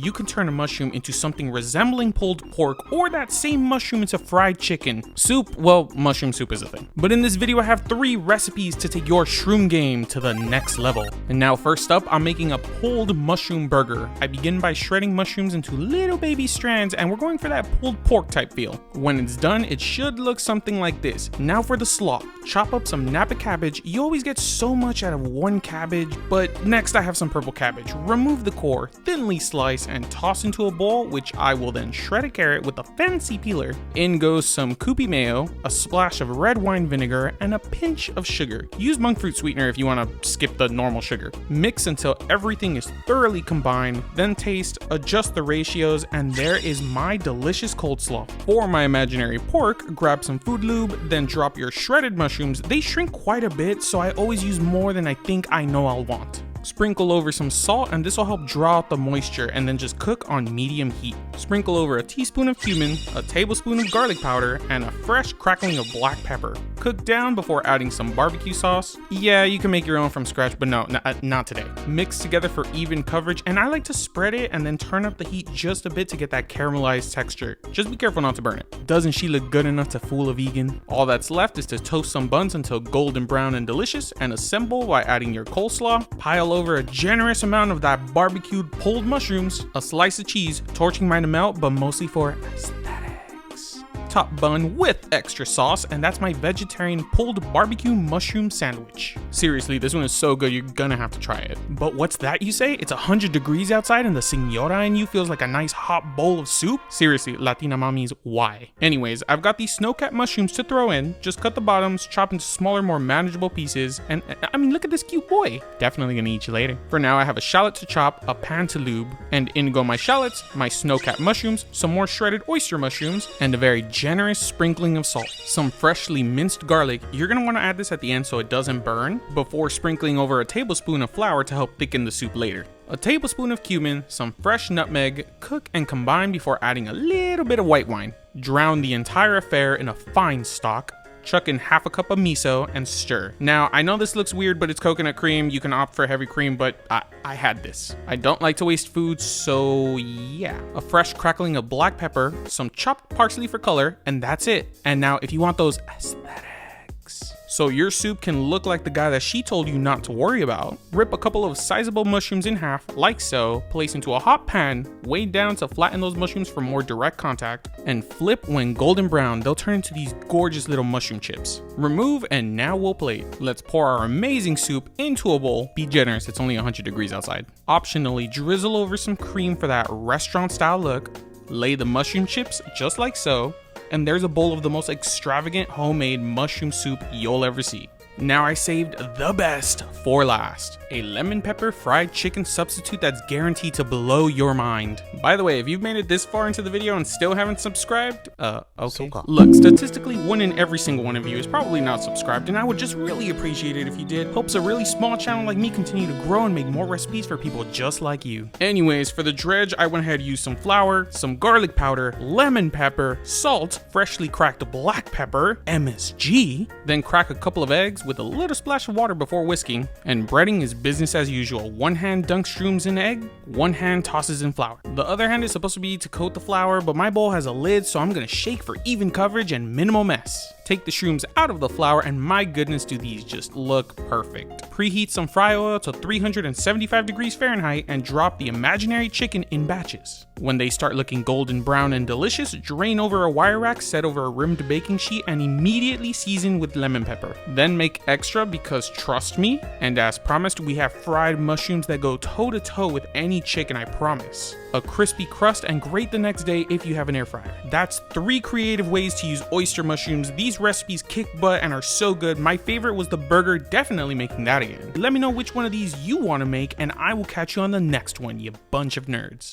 You can turn a mushroom into something resembling pulled pork, or that same mushroom into fried chicken. Soup, well, mushroom soup is a thing. But in this video I have 3 recipes to take your shroom game to the next level. And now first up, I'm making a pulled mushroom burger. I begin by shredding mushrooms into little baby strands, and we're going for that pulled pork type feel. When it's done, it should look something like this. Now for the slaw. Chop up some Napa cabbage. You always get so much out of one cabbage, but next I have some purple cabbage. Remove the core, thinly slice, and toss into a bowl, which I will then shred a carrot with a fancy peeler. In goes some Kewpie mayo, a splash of red wine vinegar, and a pinch of sugar. Use monk fruit sweetener if you want to skip the normal sugar. Mix until everything is thoroughly combined, then taste, adjust the ratios, and there is my delicious cold slaw. For my imaginary pork, grab some food lube, then drop your shredded mushrooms. They shrink quite a bit, so I always use more than I think I know I'll want. Sprinkle over some salt, and this will help draw out the moisture, and then just cook on medium heat. Sprinkle over a teaspoon of cumin, a tablespoon of garlic powder, and a fresh crackling of black pepper. Cook down before adding some barbecue sauce. Yeah, you can make your own from scratch, but no, not today. Mix together for even coverage, and I like to spread it and then turn up the heat just a bit to get that caramelized texture. Just be careful not to burn it. Doesn't she look good enough to fool a vegan? All that's left is to toast some buns until golden brown and delicious, and assemble by adding your coleslaw. Pile over a generous amount of that barbecued pulled mushrooms, a slice of cheese, torching mine to melt, but mostly for aesthetics. Top bun with extra sauce, and that's my vegetarian pulled barbecue mushroom sandwich. Seriously, this one is so good, you're gonna have to try it. But what's that, you say? It's 100 degrees outside and the señora in you feels like a nice hot bowl of soup? Seriously, Latina mommies, why? Anyways, I've got these snow-capped mushrooms to throw in. Just cut the bottoms, chop into smaller, more manageable pieces, and I mean, look at this cute boy. Definitely gonna eat you later. For now, I have a shallot to chop, a pan to lube, and in go my shallots, my snow-capped mushrooms, some more shredded oyster mushrooms, and a very generous sprinkling of salt. Some freshly minced garlic. You're gonna want to add this at the end so it doesn't burn, before sprinkling over a tablespoon of flour to help thicken the soup later. A tablespoon of cumin, some fresh nutmeg, cook and combine before adding a little bit of white wine. Drown the entire affair in a fine stock. Chuck in half a cup of miso and stir. Now, I know this looks weird, but it's coconut cream. You can opt for heavy cream, but I had this. I don't like to waste food, so yeah. A fresh crackling of black pepper, some chopped parsley for color, and that's it. And now, if you want those aesthetics, so your soup can look like the guy that she told you not to worry about, rip a couple of sizable mushrooms in half, like so, place into a hot pan, weigh down to flatten those mushrooms for more direct contact, and flip when golden brown. They'll turn into these gorgeous little mushroom chips. Remove, and now we'll plate. Let's pour our amazing soup into a bowl. Be generous, it's only 100 degrees outside. Optionally, drizzle over some cream for that restaurant style look. Lay the mushroom chips just like so, and there's a bowl of the most extravagant homemade mushroom soup you'll ever see. Now I saved the best for last. A lemon pepper fried chicken substitute that's guaranteed to blow your mind. By the way, if you've made it this far into the video and still haven't subscribed, okay. Look, statistically, 1 in every single one of you is probably not subscribed, and I would just really appreciate it if you did. Helps a really small channel like me continue to grow and make more recipes for people just like you. Anyways, for the dredge, I went ahead and used some flour, some garlic powder, lemon pepper, salt, freshly cracked black pepper, MSG, then crack a couple of eggs with a little splash of water before whisking, and breading is business as usual. One hand dunks shrooms in egg, one hand tosses in flour. The other hand is supposed to be to coat the flour, but my bowl has a lid, so I'm gonna shake for even coverage and minimal mess. Take the shrooms out of the flour, and my goodness, do these just look perfect. Preheat some fry oil to 375 degrees Fahrenheit and drop the imaginary chicken in batches. When they start looking golden brown and delicious, drain over a wire rack, set over a rimmed baking sheet, and immediately season with lemon pepper. Then make extra because trust me, and as promised, we have fried mushrooms that go toe to toe with any chicken, I promise. A crispy crust, and grate the next day if you have an air fryer. That's 3 creative ways to use oyster mushrooms. These recipes kick butt and are so good. My favorite was the burger, definitely making that again. Let me know which one of these you want to make, and I will catch you on the next one, you bunch of nerds.